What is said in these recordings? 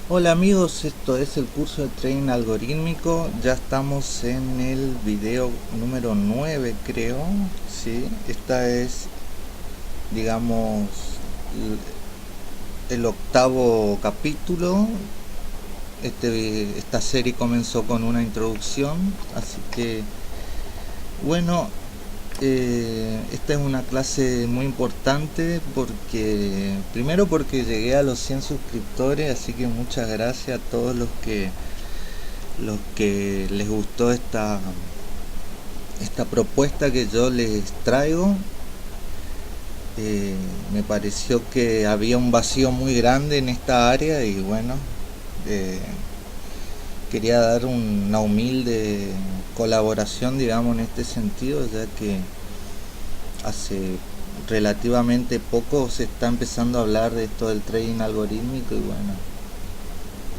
Hola amigos, esto es el curso de trading algorítmico. Ya estamos en el video número 9, creo. Sí, esta es, digamos, el octavo capítulo. Esta serie comenzó con una introducción, así que bueno, esta es una clase muy importante porque, primero porque llegué a los 100 suscriptores, así que muchas gracias a todos los que les gustó esta propuesta que yo les traigo. Me pareció que había un vacío muy grande en esta área y bueno, eh, quería dar una humilde colaboración, digamos, en este sentido, ya que hace relativamente poco se está empezando a hablar de esto del trading algorítmico y bueno,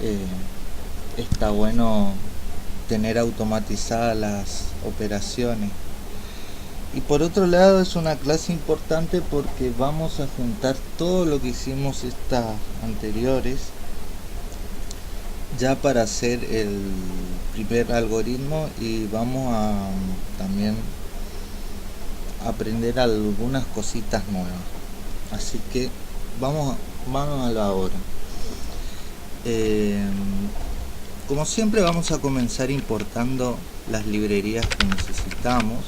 eh, está bueno tener automatizadas las operaciones. Y por otro lado es una clase importante porque vamos a juntar todo lo que hicimos estas anteriores ya para hacer el primer algoritmo, y vamos a también aprender algunas cositas nuevas. Así que vamos a lo ahora. Eh, Como siempre vamos a comenzar importando las librerías que necesitamos.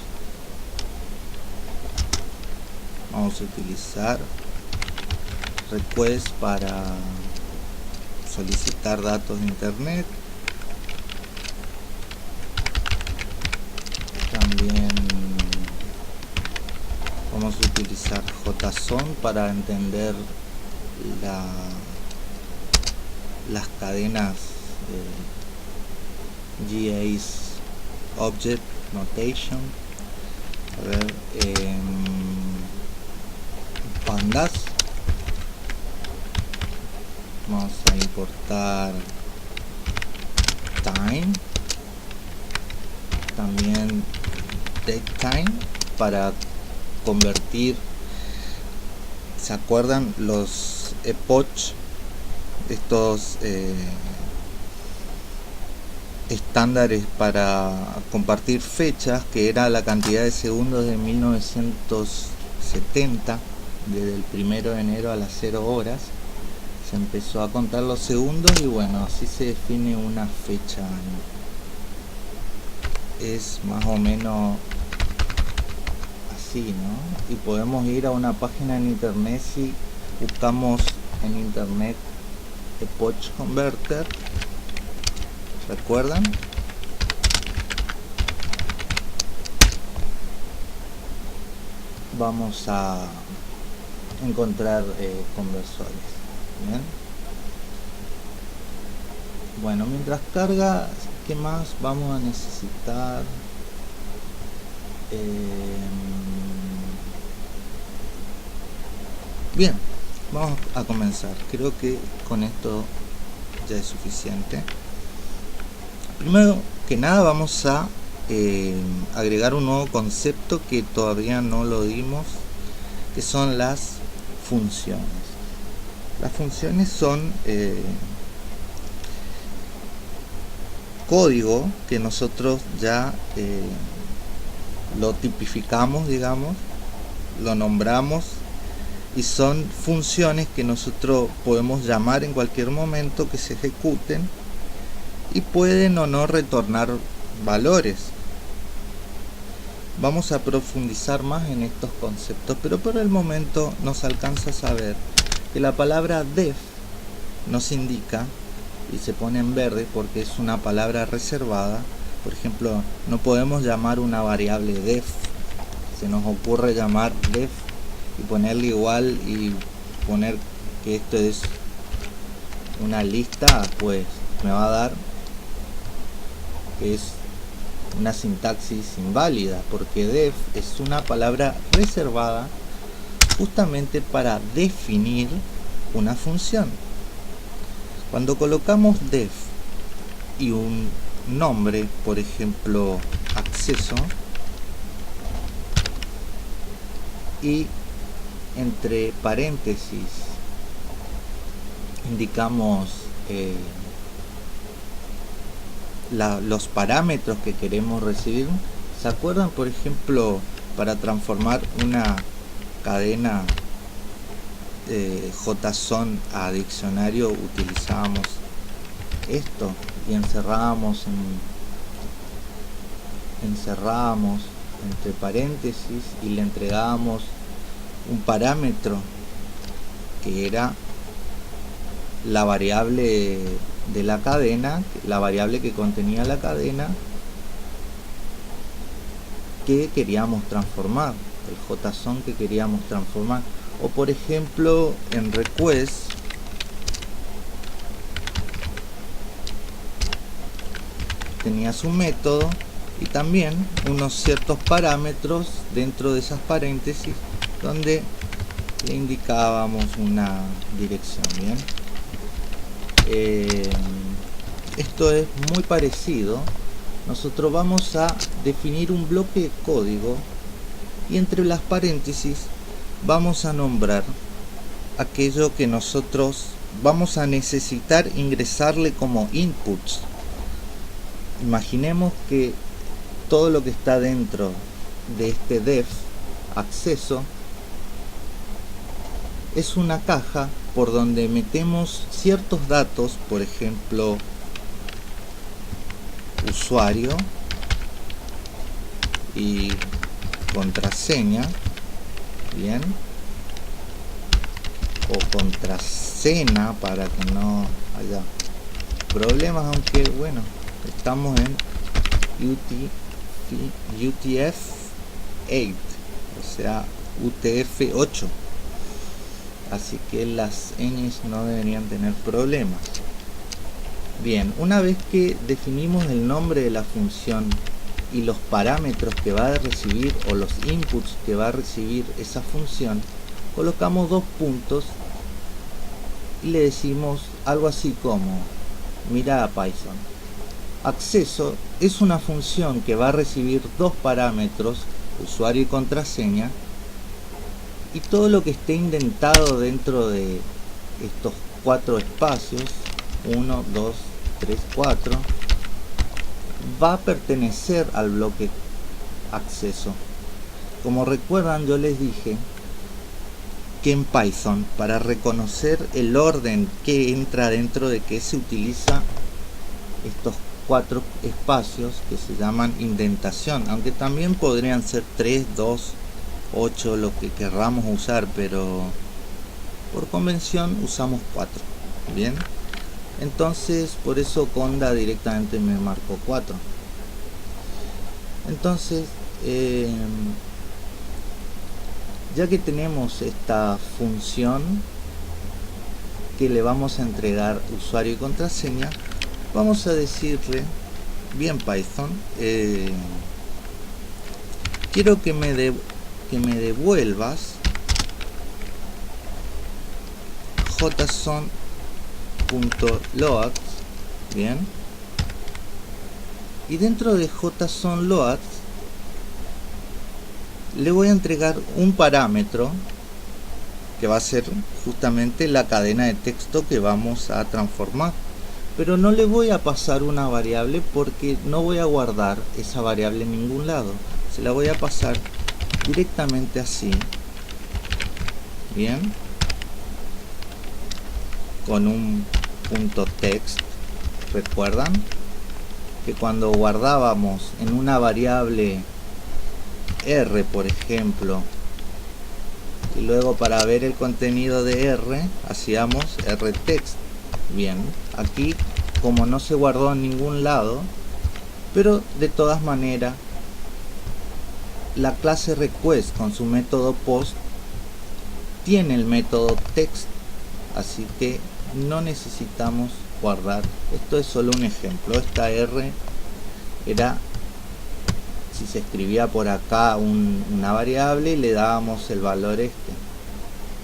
Vamos a utilizar request para solicitar datos de internet. También vamos a utilizar JSON para entender la, las cadenas GA's Object Notation. A ver, pandas. Vamos a importar time, también datetime para convertir, ¿se acuerdan los epoch? Estos estándares para compartir fechas, que era la cantidad de segundos de 1970, desde el 1 de enero a las 0 horas se empezó a contar los segundos y bueno, así se define una fecha. Es más o menos así, ¿no? Y podemos ir a una página en internet si buscamos en internet Epoch Converter. ¿Recuerdan? Vamos a encontrar conversores. Bien. Bueno, mientras carga, ¿qué más vamos a necesitar? Bien, vamos a comenzar. Creo que con esto ya es suficiente. Primero que nada vamos a agregar un nuevo concepto que todavía no lo dimos, que son las funciones. Las funciones son código que nosotros ya lo tipificamos, digamos, lo nombramos, y son funciones que nosotros podemos llamar en cualquier momento, que se ejecuten y pueden o no retornar valores. Vamos a profundizar más en estos conceptos, pero por el momento nos alcanza a saber que la palabra def nos indica, y se pone en verde porque es una palabra reservada. Por ejemplo, no podemos llamar una variable def. Se nos ocurre llamar def y ponerle igual y poner que esto es una lista, pues me va a dar que es una sintaxis inválida, porque def es una palabra reservada justamente para definir una función. Cuando colocamos def y un nombre, por ejemplo acceso, y entre paréntesis indicamos los parámetros que queremos recibir. ¿Se acuerdan, por ejemplo, para transformar una cadena JSON a diccionario utilizábamos esto y encerrábamos entre paréntesis y le entregábamos un parámetro que era la variable de la cadena, la variable que contenía la cadena que queríamos transformar, el JSON que queríamos transformar. O por ejemplo en request tenías un método y también unos ciertos parámetros dentro de esas paréntesis donde le indicábamos una dirección. Bien, esto es muy parecido. Nosotros vamos a definir un bloque de código y entre las paréntesis vamos a nombrar aquello que nosotros vamos a necesitar ingresarle como inputs. Imaginemos que todo lo que está dentro de este def acceso es una caja por donde metemos ciertos datos, por ejemplo usuario y contraseña, bien, o contraseña para que no haya problemas, aunque bueno, estamos en UTF-8, o sea UTF-8, así que las ñes no deberían tener problemas. Bien, una vez que definimos el nombre de la función y los parámetros que va a recibir o los inputs que va a recibir esa función, colocamos dos puntos y le decimos algo así como: mira a Python, acceso es una función que va a recibir dos parámetros, usuario y contraseña, y todo lo que esté indentado dentro de estos cuatro espacios, 1, 2, 3, 4, va a pertenecer al bloque acceso. Como recuerdan, yo les dije que en Python, para reconocer el orden que entra dentro de que se utiliza estos cuatro espacios que se llaman indentación, aunque también podrían ser 3, 2, 8, lo que querramos usar, pero por convención usamos 4. Bien, entonces por eso Conda directamente me marcó 4. Entonces ya que tenemos esta función que le vamos a entregar usuario y contraseña, vamos a decirle: bien Python, quiero que me devuelvas json.load, bien, y dentro de json.load le voy a entregar un parámetro que va a ser justamente la cadena de texto que vamos a transformar, pero no le voy a pasar una variable porque no voy a guardar esa variable en ningún lado, se la voy a pasar directamente así, bien, con un punto text. Recuerdan que cuando guardábamos en una variable R, por ejemplo, y luego para ver el contenido de R hacíamos rtext. Bien, aquí como no se guardó en ningún lado, pero de todas maneras la clase request con su método post tiene el método text, así que no necesitamos guardar. Esto es solo un ejemplo. Esta R era si se escribía por acá una variable y le dábamos el valor este.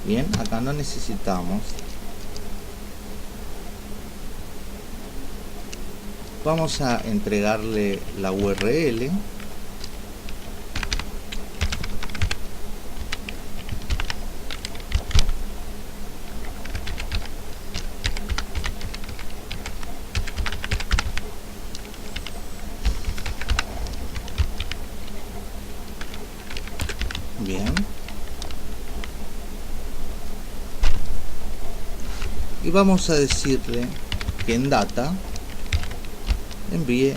Bien, acá no necesitamos. Vamos a entregarle la URL. y vamos a decirle que en data envíe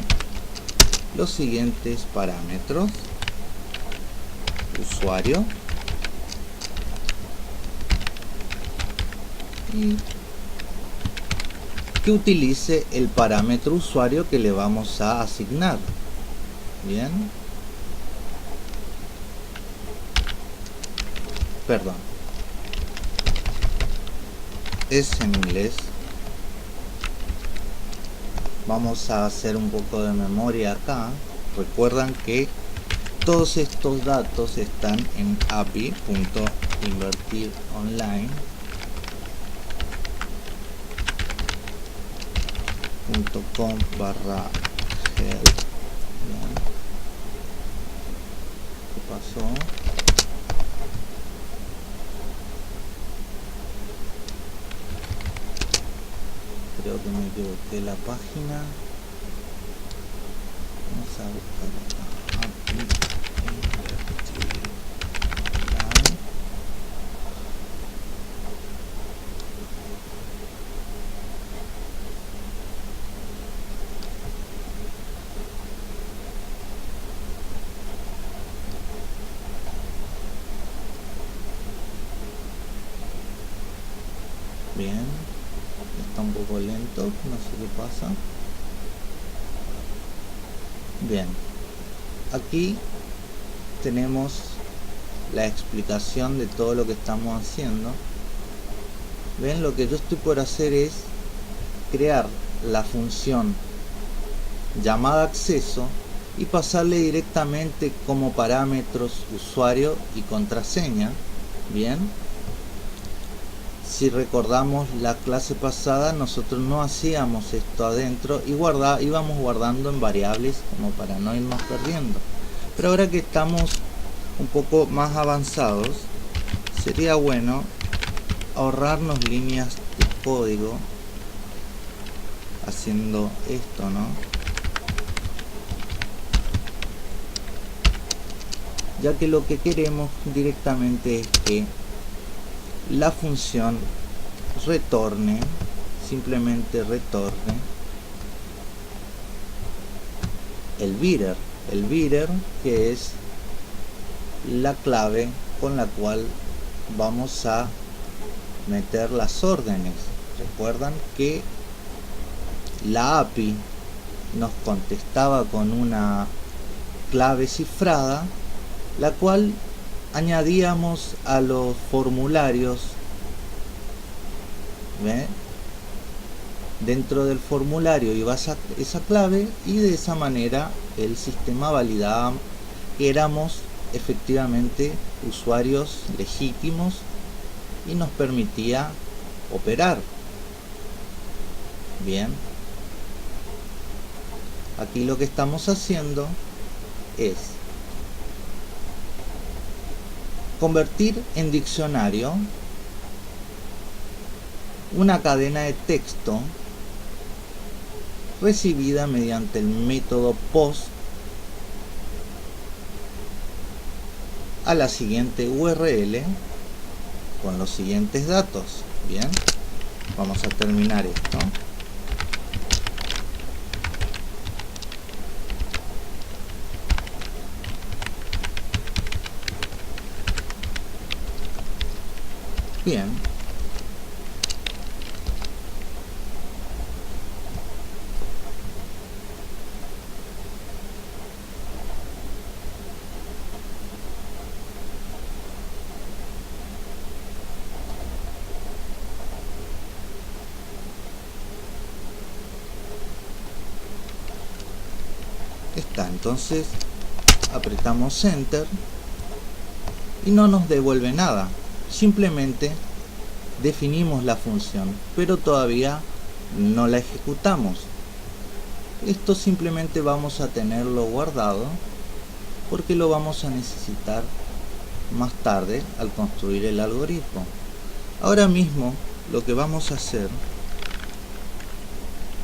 los siguientes parámetros: usuario y que utilice el parámetro usuario que le vamos a asignar. Bien, perdón, es en inglés. Vamos a hacer un poco de memoria acá. Recuerdan que todos estos datos están en api.invertironline.com/help. ¿Qué pasó? Creo que me equivoqué la página. Vamos a buscar acá. Bien, está un poco lento, no sé qué pasa. Bien, aquí tenemos la explicación de todo lo que estamos haciendo. Ven, lo que yo estoy por hacer es crear la función llamada acceso y pasarle directamente como parámetros usuario y contraseña. Bien, si recordamos la clase pasada, nosotros no hacíamos esto adentro y íbamos guardando en variables como para no irnos perdiendo. Pero ahora que estamos un poco más avanzados, sería bueno ahorrarnos líneas de código haciendo esto, ¿no? Ya que lo que queremos directamente es que la función retorne, simplemente retorne el bitter, que es la clave con la cual vamos a meter las órdenes. Recuerdan que la API nos contestaba con una clave cifrada, la cual añadíamos a los formularios. ¿Ve? Dentro del formulario iba esa clave y de esa manera el sistema validaba que éramos efectivamente usuarios legítimos y nos permitía operar. Bien, aquí lo que estamos haciendo es convertir en diccionario una cadena de texto recibida mediante el método post a la siguiente URL con los siguientes datos. Bien, vamos a terminar esto. Bien, está. Entonces apretamos Enter y no nos devuelve nada. Simplemente definimos la función, pero todavía no la ejecutamos. Esto simplemente vamos a tenerlo guardado porque lo vamos a necesitar más tarde al construir el algoritmo. Ahora mismo lo que vamos a hacer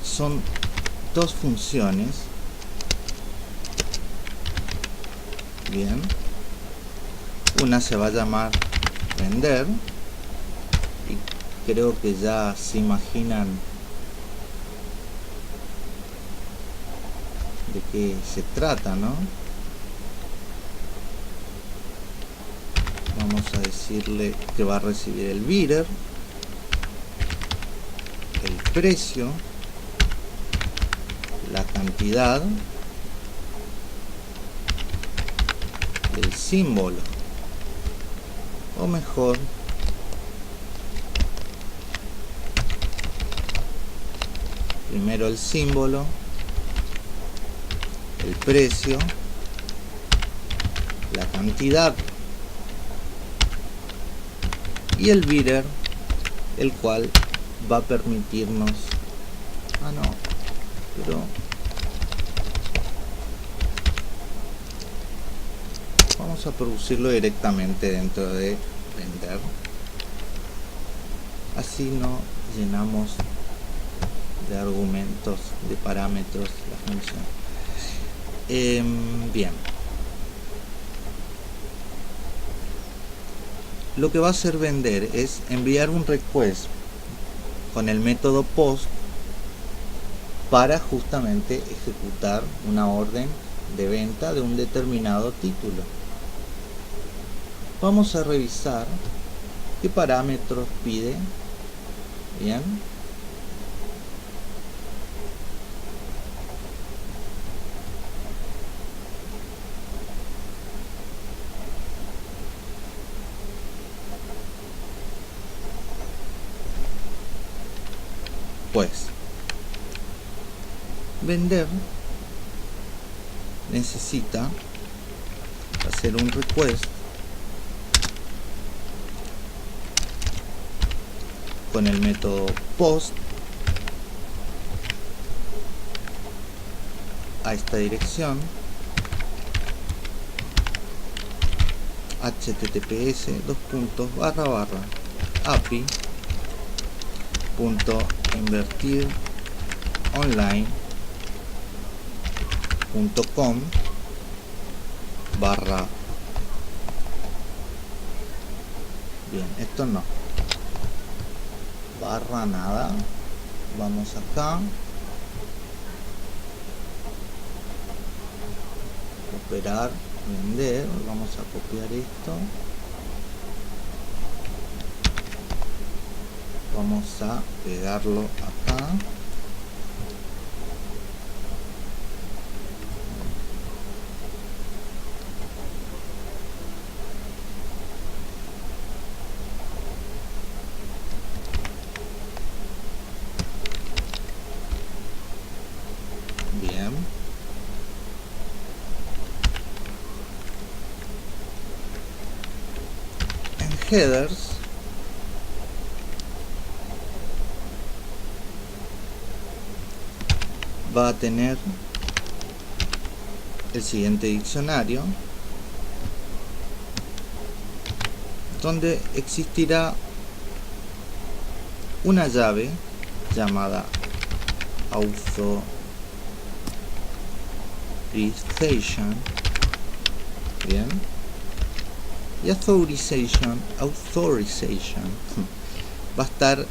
son dos funciones. Bien, una se va a llamar vender creo que ya se imaginan de qué se trata, ¿no? Vamos a decirle que va a recibir el bidder, el precio, la cantidad, el símbolo, o mejor, primero el símbolo, el precio, la cantidad y el bidder, el cual va a permitirnos pero vamos a producirlo directamente dentro de vender, así no llenamos de argumentos, de parámetros la función. Bien, lo que va a hacer vender es enviar un request con el método post para justamente ejecutar una orden de venta de un determinado título. Vamos a revisar qué parámetros pide. Bien, pues vender necesita hacer un request con el método post a esta dirección https://api.invertironline.com/ bien, esto no barra nada, vamos acá, operar, vender, vamos a copiar esto, vamos a pegarlo acá, bien, en headers va a tener el siguiente diccionario, donde existirá una llave llamada authorization, bien, y authorization va a estar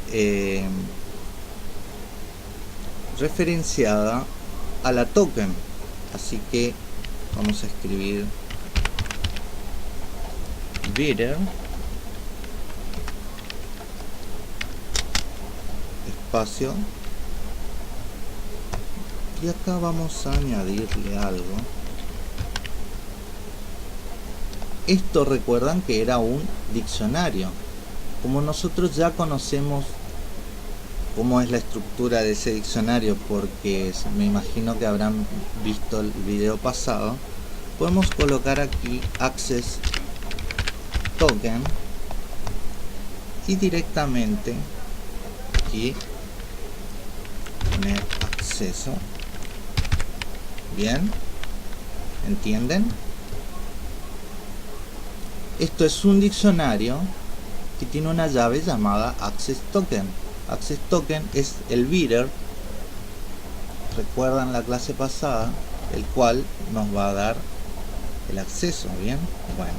referenciada a la token, así que vamos a escribir bidder espacio y acá vamos a añadirle algo. Esto recuerdan que era un diccionario. Como nosotros ya conocemos cómo es la estructura de ese diccionario, porque me imagino que habrán visto el video pasado, podemos colocar aquí access token y directamente aquí poner acceso. Bien, ¿entienden? Esto es un diccionario que tiene una llave llamada access token. Access token es el bidder, recuerdan la clase pasada, el cual nos va a dar el acceso. Bien, bueno,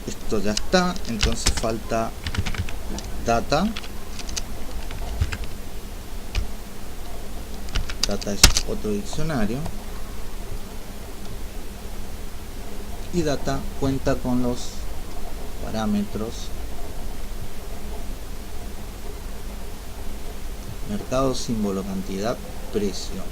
esto ya está, entonces falta data es otro diccionario, y data cuenta con los parámetros mercado, símbolo, cantidad, precio.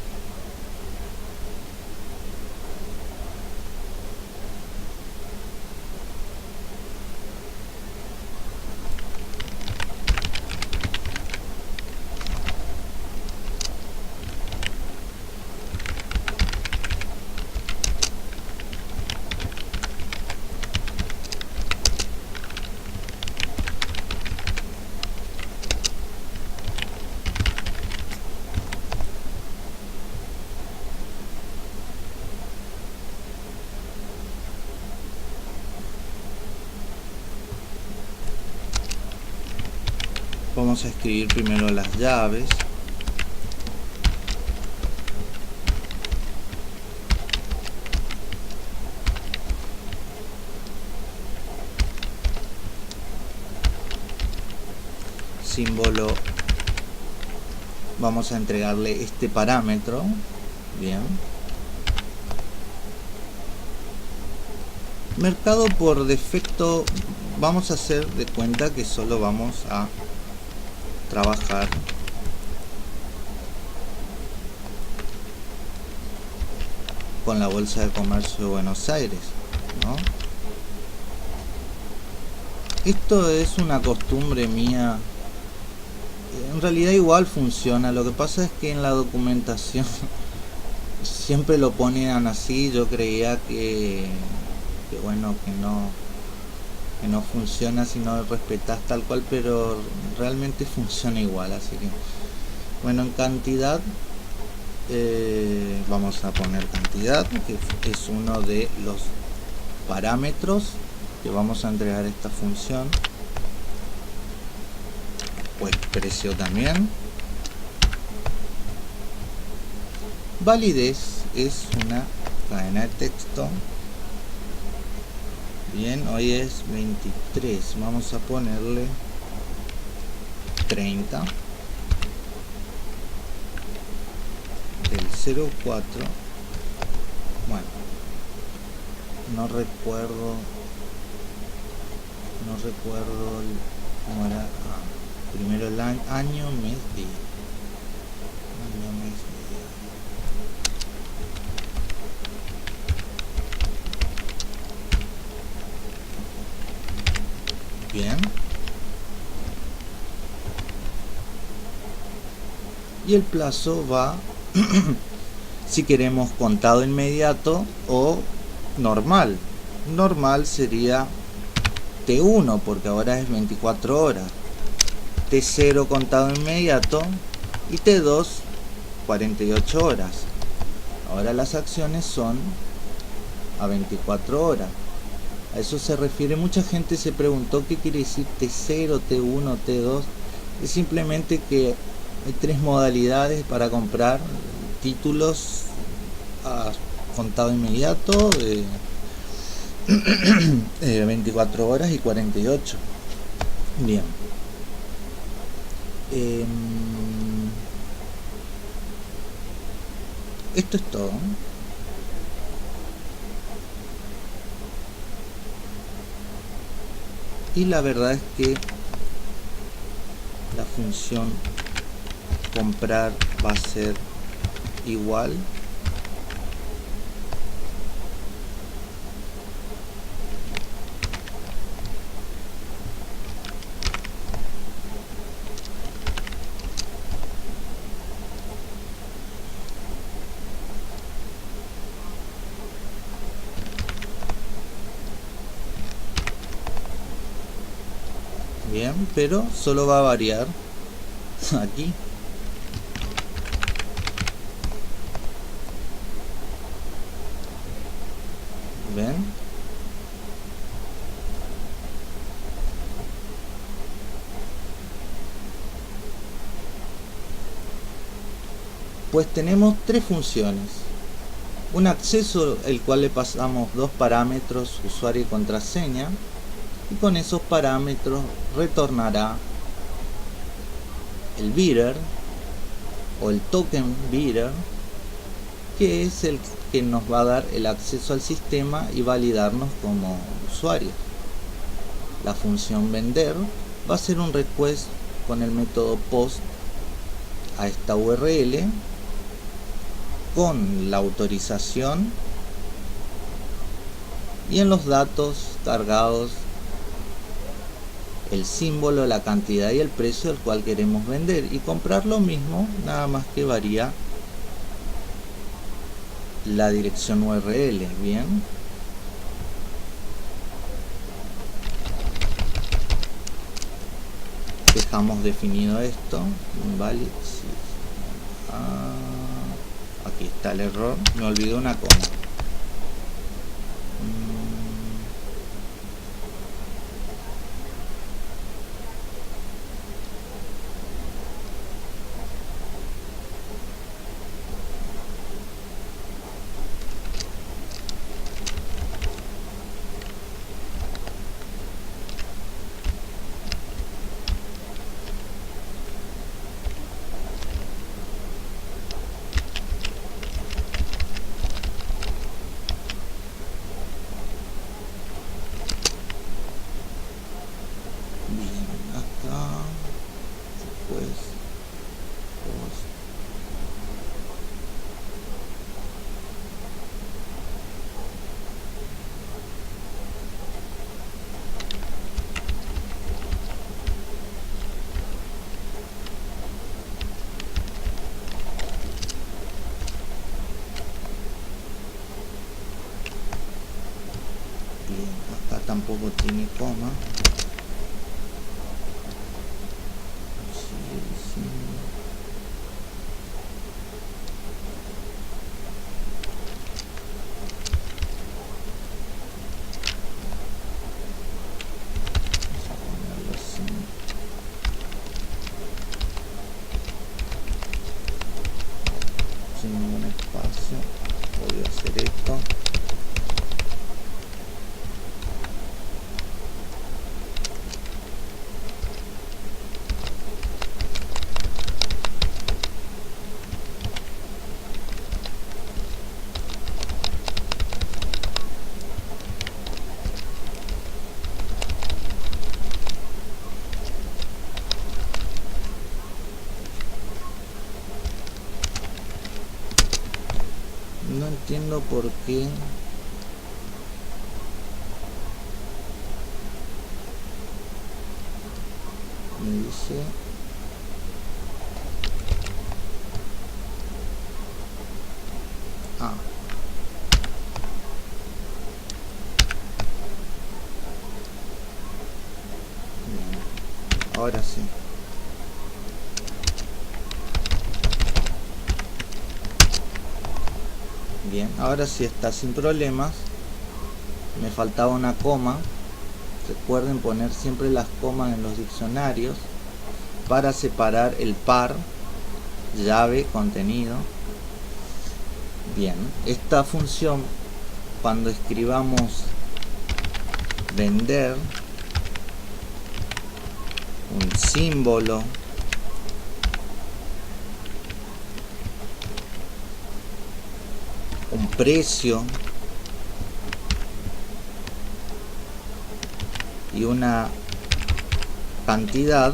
Vamos a escribir primero las llaves. Símbolo, vamos a entregarle este parámetro. Bien. Mercado por defecto, vamos a hacer de cuenta que solo vamos a trabajar con la Bolsa de Comercio de Buenos Aires, ¿no? Esto es una costumbre mía, en realidad igual funciona, lo que pasa es que en la documentación siempre lo ponían así. Yo creía que bueno, que no funciona si no respetas tal cual, pero realmente funciona igual. Así que bueno, en cantidad vamos a poner cantidad, que es uno de los parámetros que vamos a entregar a esta función. Pues precio también. Validez es una cadena de texto. Bien, hoy es 23, vamos a ponerle 30 del 04. Bueno, no recuerdo cómo era. Primero el año, mes, día. Año, mes, día. Bien. Y el plazo va si queremos contado inmediato o normal. Normal sería T1 porque ahora es 24 horas. T0 contado inmediato y T2 48 horas. Ahora las acciones son a 24 horas. A eso se refiere. Mucha gente se preguntó qué quiere decir T0, T1, T2. Es simplemente que hay tres modalidades para comprar títulos a contado inmediato, 24 horas y 48. Bien. Esto es todo. Y la verdad es que la función comprar va a ser igual bien, pero solo va a variar aquí. ¿Ven? Pues tenemos tres funciones. Un acceso, el cual le pasamos dos parámetros, usuario y contraseña, y con esos parámetros retornará el bidder o el token bidder, que es el que nos va a dar el acceso al sistema y validarnos como usuarios. La función vender va a ser un request con el método post a esta URL con la autorización y en los datos cargados el símbolo, la cantidad y el precio al cual queremos vender, y comprar lo mismo, nada más que varía la dirección URL. Bien, dejamos definido esto. Vale, sí. Aquí está el error, me olvidé una coma. Acá tampoco tiene coma. Sin ningún espacio, voy a hacer esto. No entiendo por qué me dice bien, ahora sí. Bien, ahora sí está sin problemas. Me faltaba una coma. Recuerden poner siempre las comas en los diccionarios para separar el par, llave, contenido. Bien, esta función, cuando escribamos vender, un símbolo, un precio y una cantidad,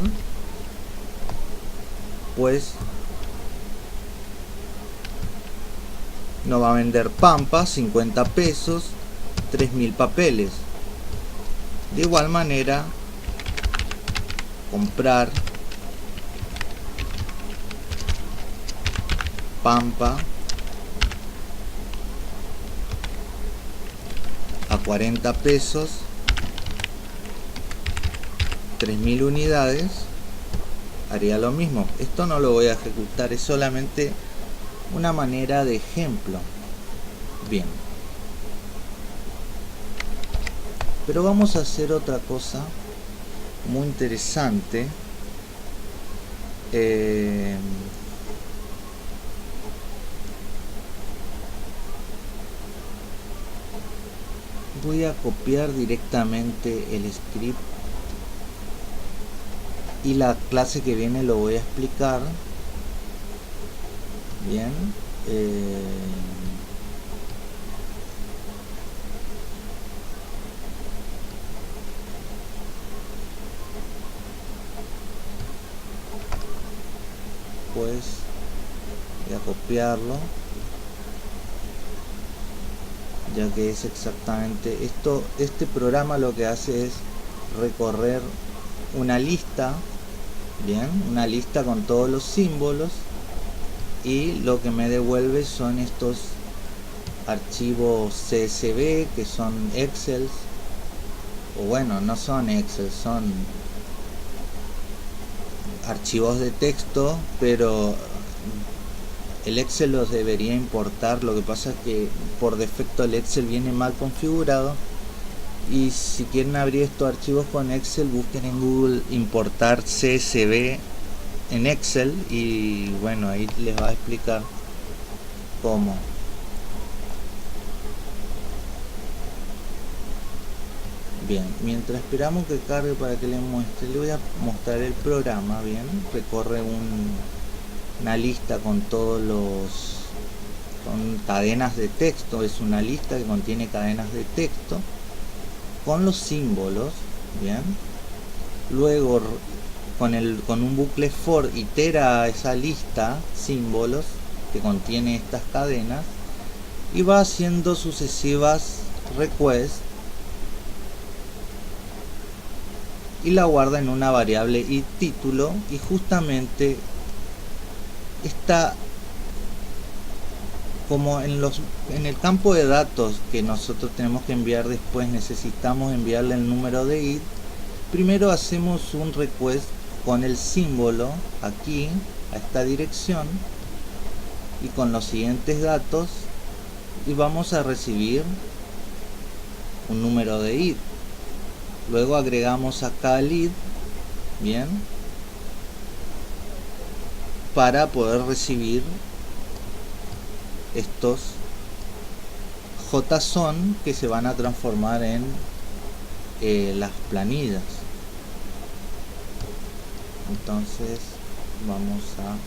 pues nos va a vender Pampa 50 pesos, 3000 papeles. De igual manera, comprar Pampa a 40 pesos, 3000 unidades, haría lo mismo. Esto no lo voy a ejecutar, es solamente una manera de ejemplo. Bien, pero vamos a hacer otra cosa muy interesante. Voy a copiar directamente el script y la clase que viene lo voy a explicar bien. Pues voy a copiarlo, ya que es exactamente esto. Este programa lo que hace es recorrer una lista, bien, una lista con todos los símbolos, y lo que me devuelve son estos archivos CSV, que son Excel, o bueno, no son Excel, son archivos de texto, pero el Excel los debería importar. Lo que pasa es que por defecto el Excel viene mal configurado, y si quieren abrir estos archivos con Excel, busquen en Google importar CSV en Excel, y bueno, ahí les va a explicar cómo. Bien, mientras esperamos que cargue para que les muestre, le voy a mostrar el programa. Bien, recorre una lista con todos con cadenas de texto. Es una lista que contiene cadenas de texto con los símbolos. Bien, luego con un bucle for itera esa lista símbolos que contiene estas cadenas, y va haciendo sucesivas requests y la guarda en una variable y título. Y justamente está como en el campo de datos que nosotros tenemos que enviar después, necesitamos enviarle el número de id. Primero hacemos un request con el símbolo aquí a esta dirección y con los siguientes datos, y vamos a recibir un número de id. Luego agregamos acá el id, bien, para poder recibir estos JSON que se van a transformar en las planillas. Entonces vamos a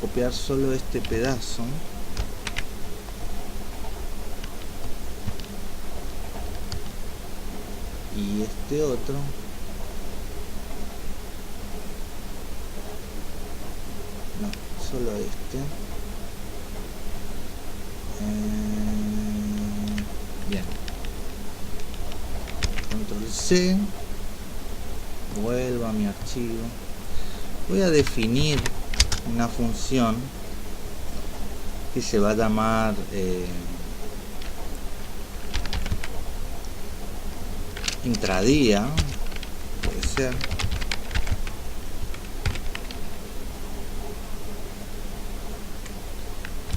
copiar solo este pedazo y este otro, no, solo este. Bien, control C, vuelvo a mi archivo, voy a definir una función que se va a llamar intradía, puede ser,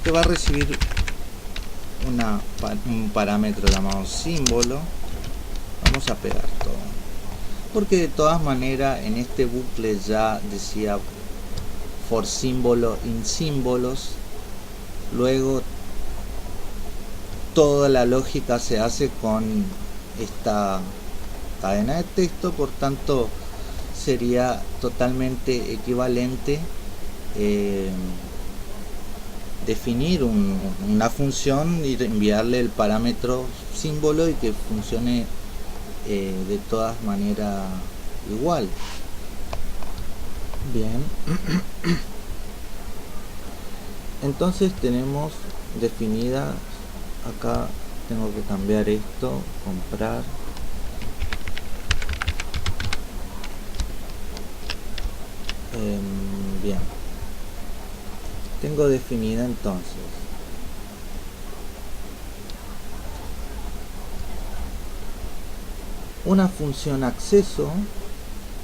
que va a recibir un parámetro llamado símbolo. Vamos a pegar todo, porque de todas maneras en este bucle ya decía for símbolo in símbolos. Luego toda la lógica se hace con esta cadena de texto, por tanto sería totalmente equivalente definir una función y enviarle el parámetro símbolo y que funcione de todas maneras igual. Bien, entonces tenemos definida acá. Tengo que cambiar esto, comprar, bien, tengo definida entonces una función acceso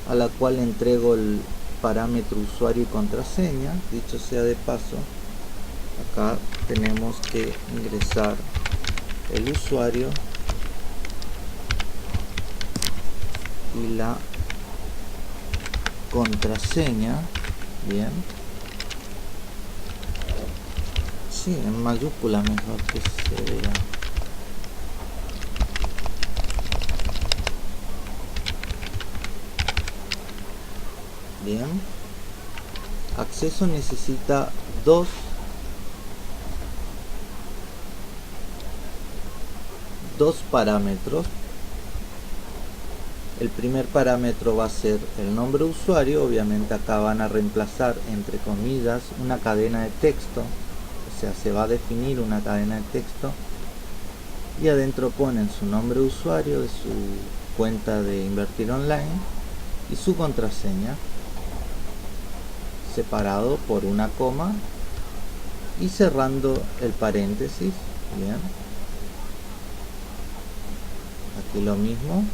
a la cual entrego el parámetro usuario y contraseña. Dicho sea de paso, acá tenemos que ingresar el usuario y la contraseña. Bien, sí, en mayúscula mejor que se vea. Bien, acceso necesita dos parámetros. El primer parámetro va a ser el nombre de usuario. Obviamente acá van a reemplazar entre comillas una cadena de texto, o sea, se va a definir una cadena de texto y adentro ponen su nombre de usuario de su cuenta de Invertir Online y su contraseña, separado por una coma y cerrando el paréntesis. Bien, aquí lo mismo.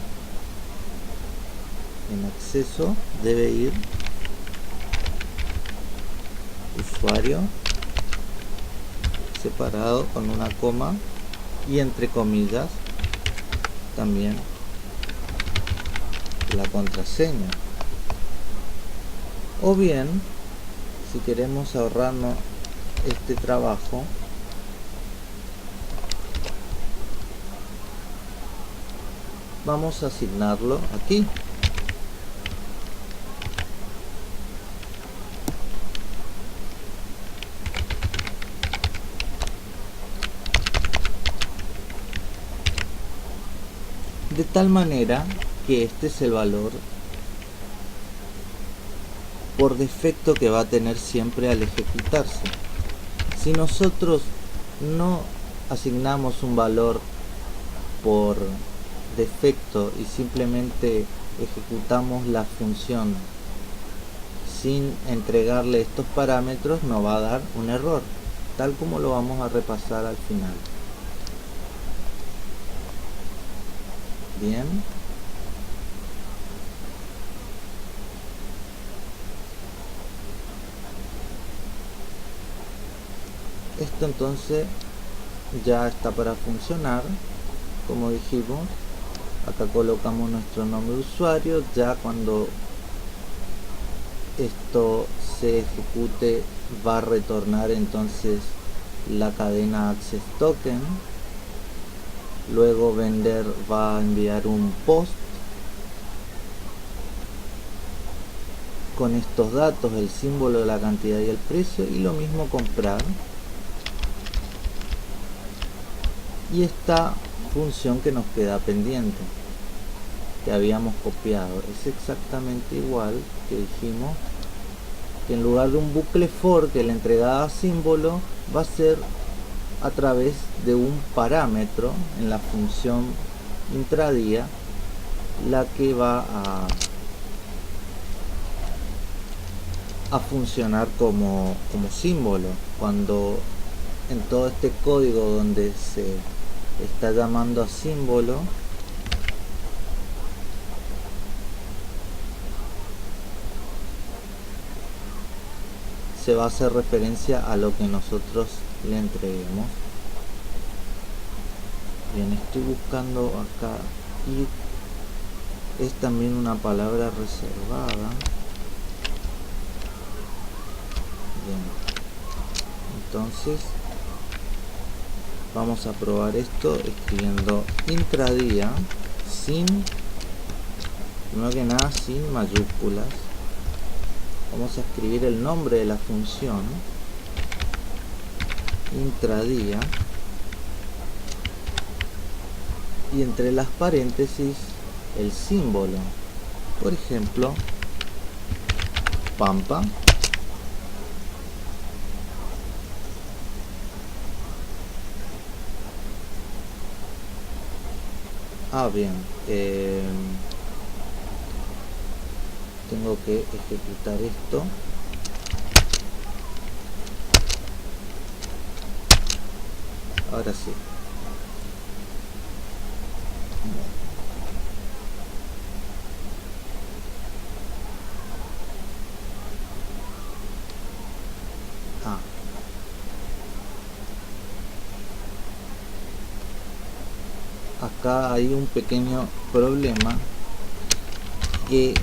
En acceso debe ir usuario separado con una coma y entre comillas también la contraseña. O bien, si queremos ahorrarnos este trabajo, vamos a asignarlo aquí. De tal manera que este es el valor por defecto que va a tener siempre al ejecutarse. Si nosotros no asignamos un valor por defecto y simplemente ejecutamos la función sin entregarle estos parámetros, nos va a dar un error, tal como lo vamos a repasar al final. Bien, esto entonces ya está para funcionar. Como dijimos, acá colocamos nuestro nombre de usuario. Ya cuando esto se ejecute va a retornar entonces la cadena access token. Luego vender va a enviar un post con estos datos, el símbolo, la cantidad y el precio, y lo mismo comprar. Y esta función que nos queda pendiente, que habíamos copiado, es exactamente igual que dijimos que en lugar de un bucle for que le entregaba símbolo, va a ser a través de un parámetro en la función intradía la que va a funcionar como símbolo. Cuando en todo este código donde se está llamando a símbolo, se va a hacer referencia a lo que nosotros le entreguemos. Bien, estoy buscando acá y es también una palabra reservada. Bien, entonces vamos a probar esto escribiendo intradía sin, primero que nada, sin mayúsculas. Vamos a escribir el nombre de la función intradía y entre las paréntesis el símbolo, por ejemplo Pampa. Bien, tengo que ejecutar esto. Ahora sí. Acá hay un pequeño problema que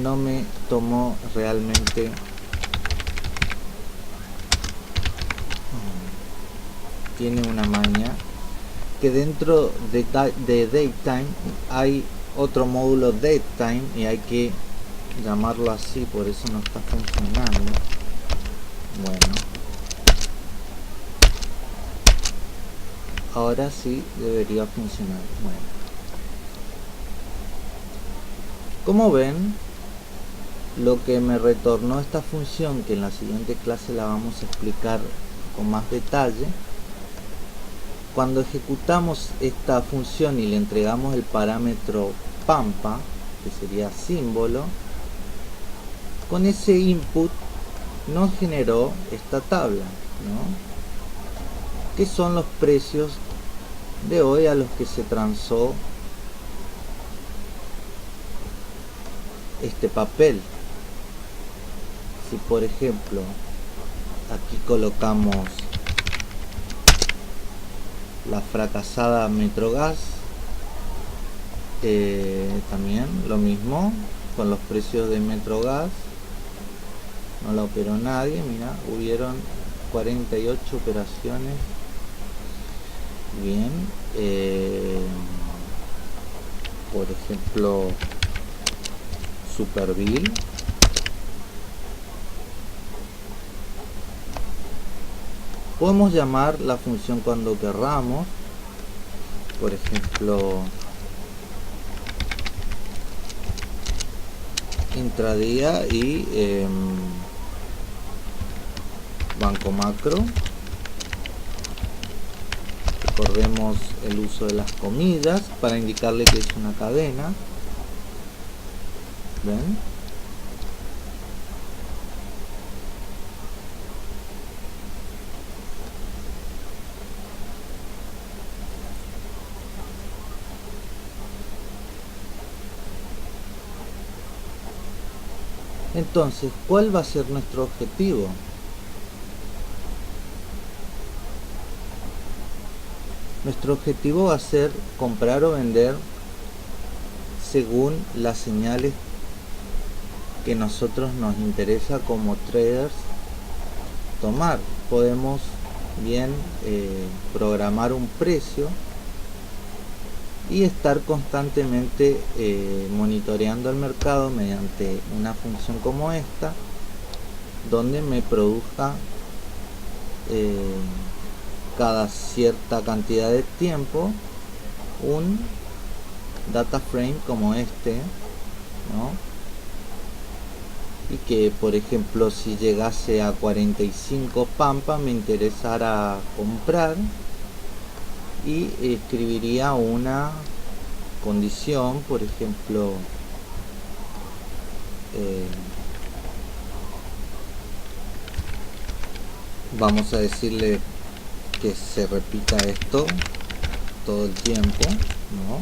no me tomó realmente tiene una maña que dentro de datetime hay otro módulo datetime y hay que llamarlo así, por eso no está funcionando. Bueno, ahora sí debería funcionar. Bueno, como ven, lo que me retornó esta función, que en la siguiente clase la vamos a explicar con más detalle, cuando ejecutamos esta función y le entregamos el parámetro pampa, que sería símbolo, con ese input nos generó esta tabla, ¿no? Que son los precios de hoy a los que se transó este papel. Si por ejemplo aquí colocamos la fracasada Metrogas, también lo mismo con los precios de Metrogas, no la operó nadie, mira, hubieron 48 operaciones. Bien, por ejemplo Superbill, podemos llamar la función cuando querramos, por ejemplo intradía y banco macro. Recordemos el uso de las comillas para indicarle que es una cadena. ¿Ven? Entonces, ¿cuál va a ser nuestro objetivo? Nuestro objetivo va a ser comprar o vender según las señales que nosotros nos interesa como traders tomar. Podemos bien programar un precio y estar constantemente monitoreando el mercado mediante una función como esta, donde me produzca cada cierta cantidad de tiempo un data frame como este, ¿no? Y que por ejemplo si llegase a 45 pampa me interesara comprar, y escribiría una condición, por ejemplo vamos a decirle que se repita esto todo el tiempo, ¿no?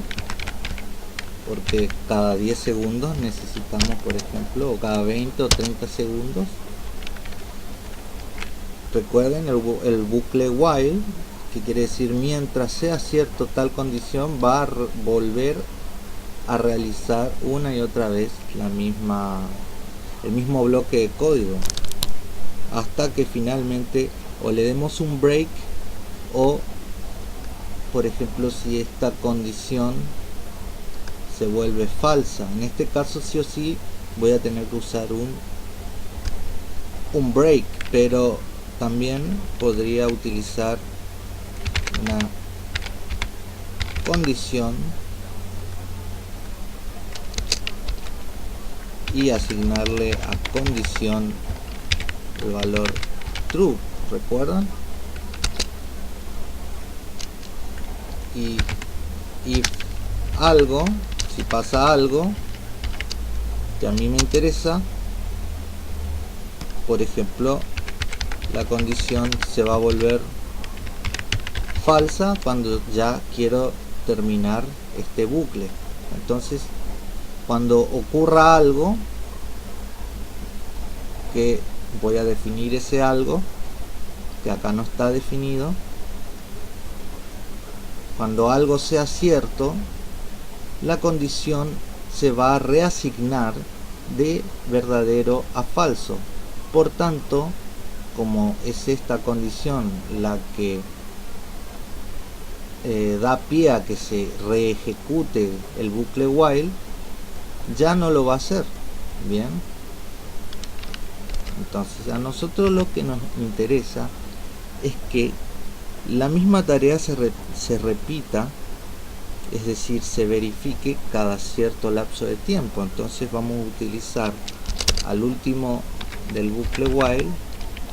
Porque cada 10 segundos necesitamos, por ejemplo, o cada 20 o 30 segundos. Recuerden el bucle while, que quiere decir mientras sea cierto tal condición, va a volver a realizar una y otra vez el mismo bloque de código, hasta que finalmente o le demos un break, o por ejemplo si esta condición se vuelve falsa, en este caso sí o sí voy a tener que usar un break, pero también podría utilizar una condición y asignarle a condición el valor true, ¿recuerdan? Y algo, si pasa algo que a mí me interesa, por ejemplo la condición se va a volver falsa cuando ya quiero terminar este bucle. Entonces cuando ocurra algo, que voy a definir ese algo que acá no está definido, cuando algo sea cierto, la condición se va a reasignar de verdadero a falso. Por tanto, como es esta condición la que da pie a que se reejecute el bucle while, ya no lo va a hacer. Bien, entonces a nosotros lo que nos interesa es que la misma tarea se repita, es decir, se verifique cada cierto lapso de tiempo. Entonces vamos a utilizar al último del bucle while,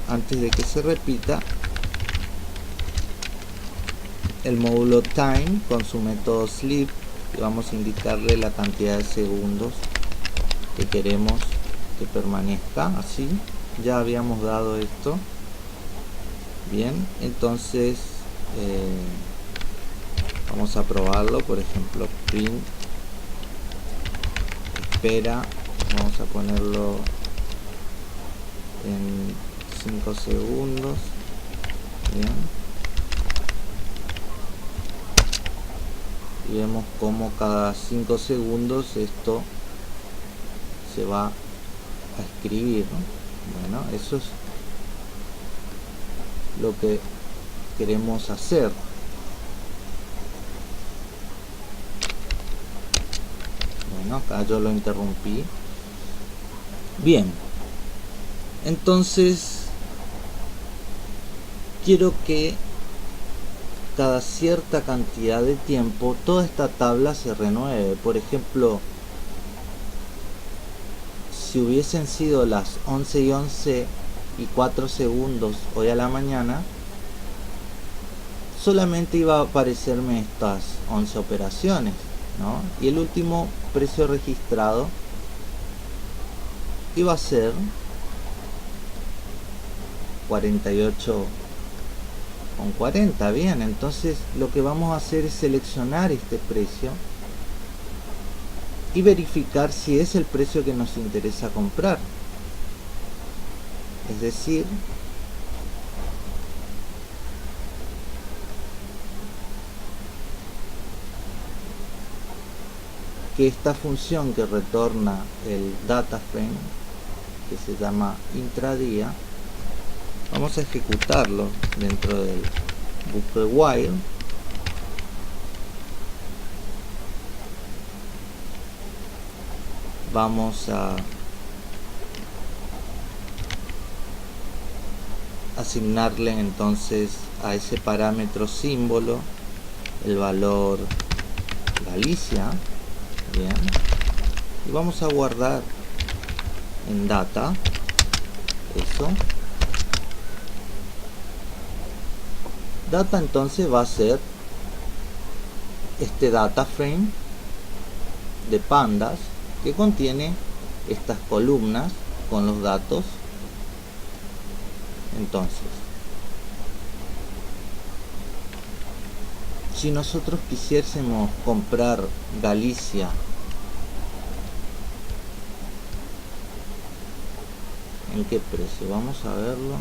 antes de que se repita, el módulo time con su método sleep, y vamos a indicarle la cantidad de segundos que queremos que permanezca. Así ya habíamos dado esto. Bien, entonces vamos a probarlo. Por ejemplo, print espera, vamos a ponerlo en 5 segundos. Bien, y vemos como cada 5 segundos esto se va a escribir, ¿no? Bueno, eso es lo que queremos hacer. Bueno, acá yo lo interrumpí. Bien, entonces quiero que cada cierta cantidad de tiempo toda esta tabla se renueve. Por ejemplo, si hubiesen sido las 11:11 y 4 segundos hoy a la mañana, solamente iba a aparecerme estas 11 operaciones, ¿no? Y el último precio registrado iba a ser 48,40. Bien, entonces lo que vamos a hacer es seleccionar este precio y verificar si es el precio que nos interesa comprar. Es decir, que esta función que retorna el data frame, que se llama intradía, vamos a ejecutarlo dentro del bucle while. Vamos a asignarle entonces a ese parámetro símbolo el valor Galicia. Bien, y vamos a guardar en data eso. Data entonces va a ser este data frame de pandas que contiene estas columnas con los datos. Entonces, si nosotros quisiésemos comprar Galicia ¿en qué precio? Vamos a verlo.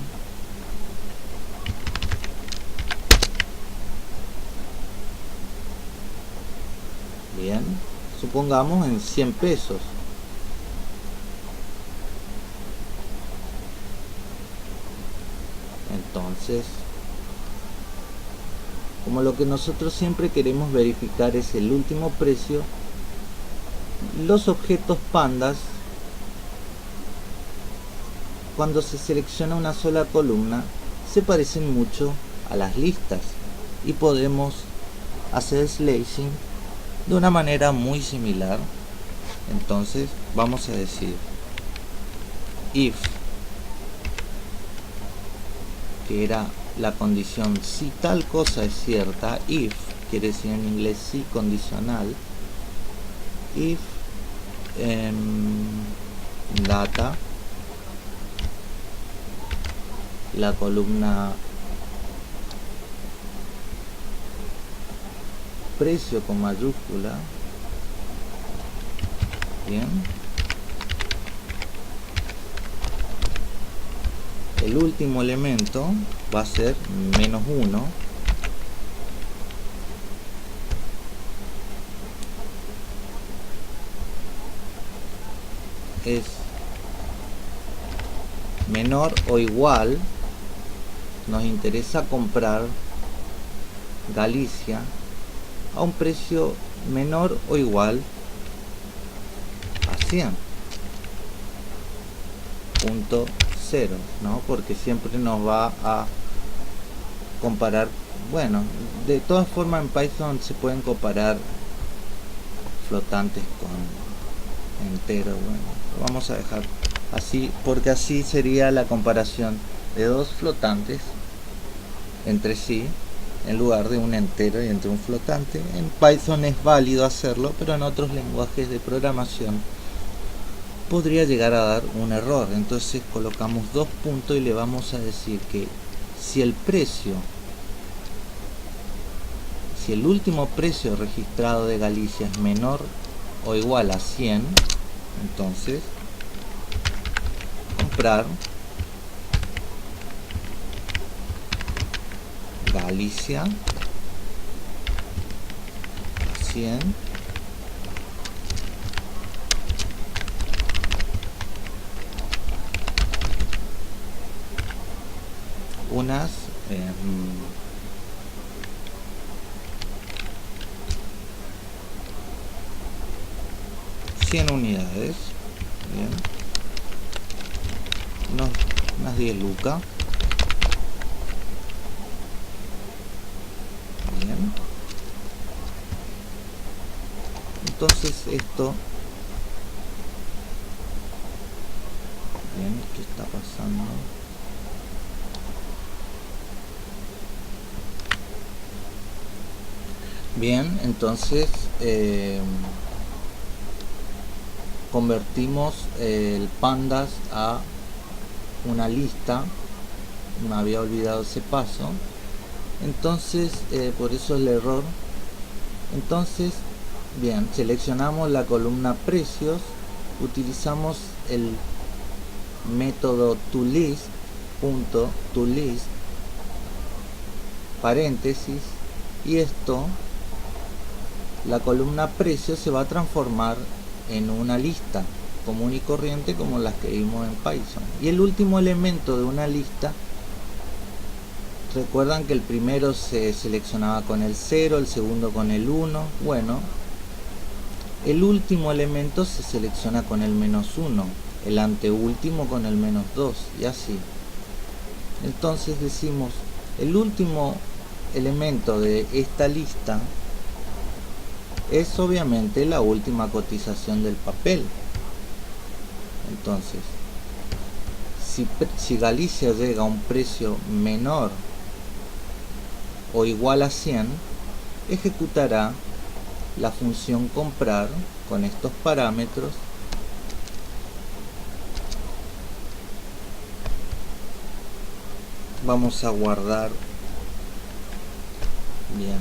Bien, supongamos en 100 pesos. Entonces, como lo que nosotros siempre queremos verificar es el último precio, los objetos pandas, cuando se selecciona una sola columna, se parecen mucho a las listas y podemos hacer slicing de una manera muy similar. Entonces vamos a decir if, que era la condición si tal cosa es cierta. If quiere decir en inglés si condicional. If data, la columna precio con mayúscula. Bien, el último elemento va a ser -1. Es menor o igual, nos interesa comprar Galicia a un precio menor o igual a 100.0, ¿no? Porque siempre nos va a comparar. Bueno, de todas formas en Python se pueden comparar flotantes con enteros. Bueno, lo vamos a dejar así porque así sería la comparación de dos flotantes entre sí en lugar de un entero y entre un flotante. En Python es válido hacerlo, pero en otros lenguajes de programación podría llegar a dar un error. Entonces colocamos dos puntos y le vamos a decir que si el último precio registrado de Galicia es menor o igual a 100, entonces comprar Galicia 100 unas 100 unidades, bien, unas 10 lucas, bien. Entonces esto, bien, ¿qué está pasando? Bien, entonces convertimos el pandas a una lista. Me había olvidado ese paso. Entonces por eso el error. Entonces, bien, seleccionamos la columna precios, utilizamos el método toList, paréntesis, y esto, la columna precios se va a transformar en una lista común y corriente como las que vimos en Python. Y el último elemento de una lista, recuerdan que el primero se seleccionaba con el 0, el segundo con el 1. Bueno, el último elemento se selecciona con el -1, el anteúltimo con el -2 y así. Entonces decimos, el último elemento de esta lista es obviamente la última cotización del papel. Entonces, si Galicia llega a un precio menor o igual a 100, ejecutará la función comprar con estos parámetros vamos a guardar. Bien,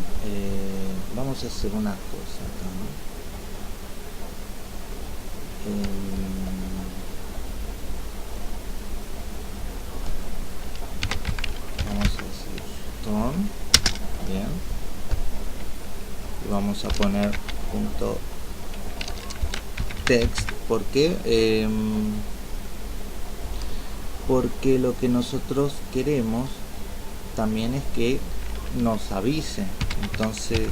vamos a hacer una cosa acá, ¿no? Vamos a decir ton, bien, y vamos a poner punto text. ¿Por qué? Porque lo que nosotros queremos también es que nos avise. Entonces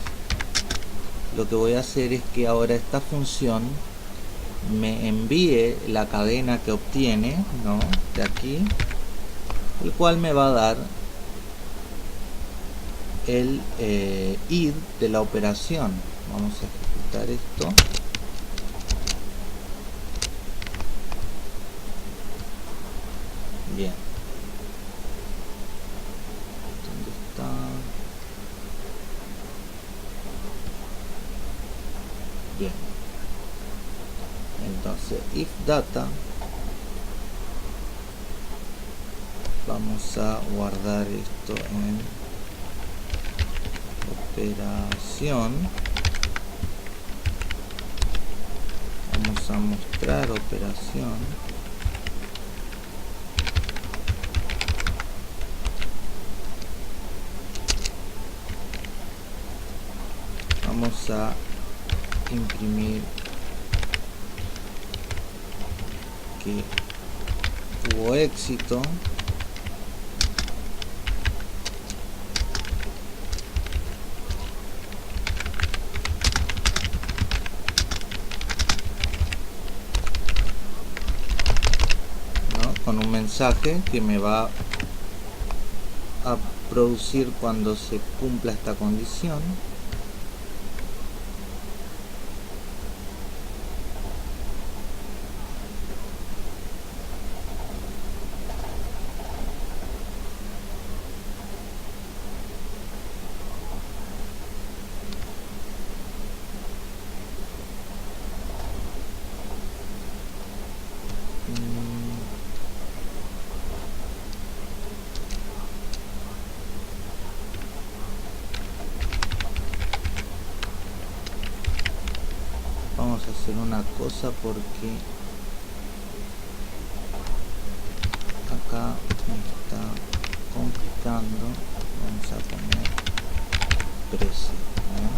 lo que voy a hacer es que ahora esta función me envíe la cadena que obtiene, ¿no?, de aquí, el cual me va a dar el id de la operación. Vamos a ejecutar esto. Bien, ¿dónde está? Bien, entonces if data, vamos a guardar esto en operación, vamos a mostrar operación, vamos a imprimir que tuvo éxito. con un mensaje que me va a producir cuando se cumpla esta condición. Vamos a hacer una cosa porque acá me está complicando. Vamos a poner precio, ¿no?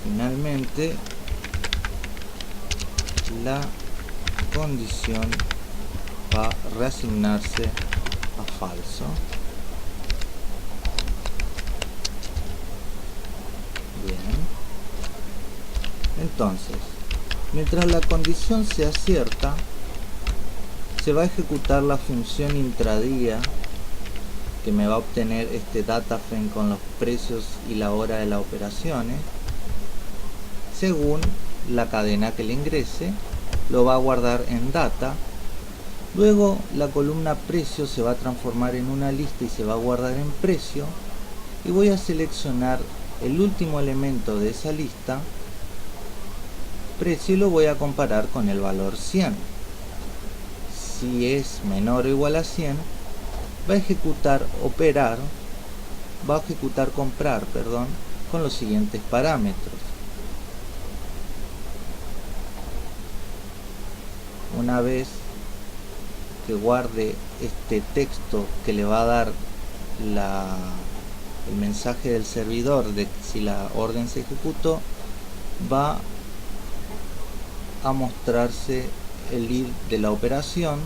Finalmente la condición va a reasignarse a falso. Bien, entonces mientras la condición sea cierta, se va a ejecutar la función intradía que me va a obtener este data frame con los precios y la hora de las operaciones. Según la cadena que le ingrese, lo va a guardar en data. Luego la columna precio se va a transformar en una lista y se va a guardar en precio. Y voy a seleccionar el último elemento de esa lista, precio, y lo voy a comparar con el valor 100. Si es menor o igual a 100, va a ejecutar comprar, con los siguientes parámetros. Una vez que guarde este texto que le va a dar el mensaje del servidor de que si la orden se ejecutó, va a mostrarse el ID de la operación,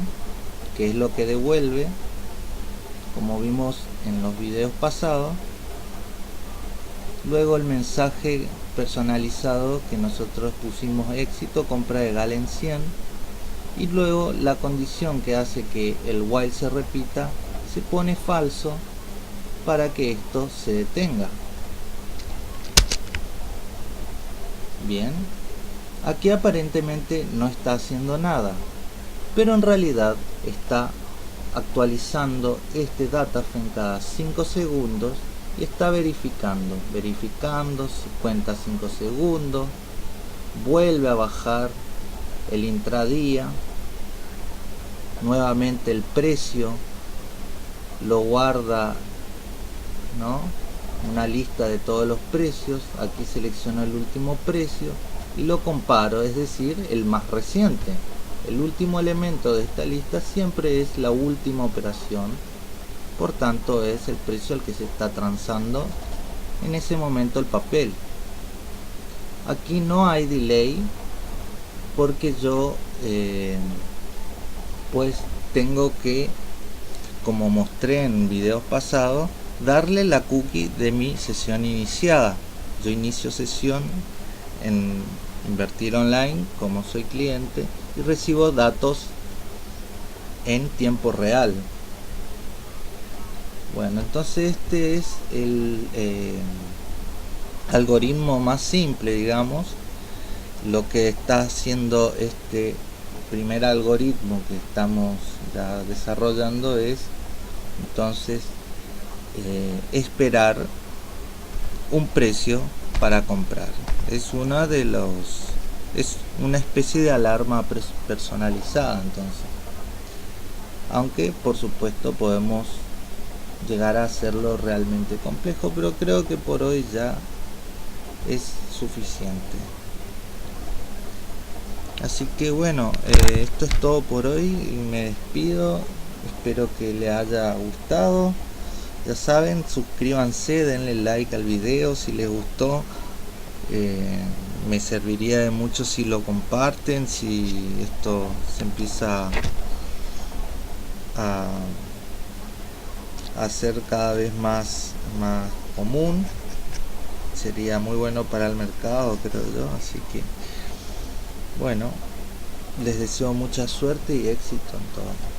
que es lo que devuelve, como vimos en los videos pasados. Luego el mensaje personalizado que nosotros pusimos éxito, compra de Galen 100. Y luego la condición que hace que el while se repita se pone falso para que esto se detenga. Bien, aquí aparentemente no está haciendo nada, pero en realidad está actualizando este data frame cada 5 segundos y está verificando, si cuenta 5 segundos, vuelve a bajar el intradía, nuevamente el precio, lo guarda, ¿no?, una lista de todos los precios. Aquí selecciono el último precio y lo comparo, es decir, el más reciente. El último elemento de esta lista siempre es la última operación, por tanto es el precio al que se está transando en ese momento el papel. Aquí no hay delay porque yo pues tengo que, como mostré en videos pasados, darle la cookie de mi sesión iniciada. Yo inicio sesión en Invertir Online como soy cliente y recibo datos en tiempo real. Bueno, entonces este es el algoritmo más simple, digamos. Lo que está haciendo este primer algoritmo que estamos ya desarrollando es entonces esperar un precio para comprar. Es es una especie de alarma personalizada, entonces, aunque por supuesto podemos llegar a hacerlo realmente complejo, pero creo que por hoy ya es suficiente. Así que bueno, esto es todo por hoy y me despido. Espero que les haya gustado. Ya saben, suscríbanse, denle like al video si les gustó. Me serviría de mucho si lo comparten, si esto se empieza a ser cada vez más común. Sería muy bueno para el mercado, creo yo. Así que bueno, les deseo mucha suerte y éxito en todo.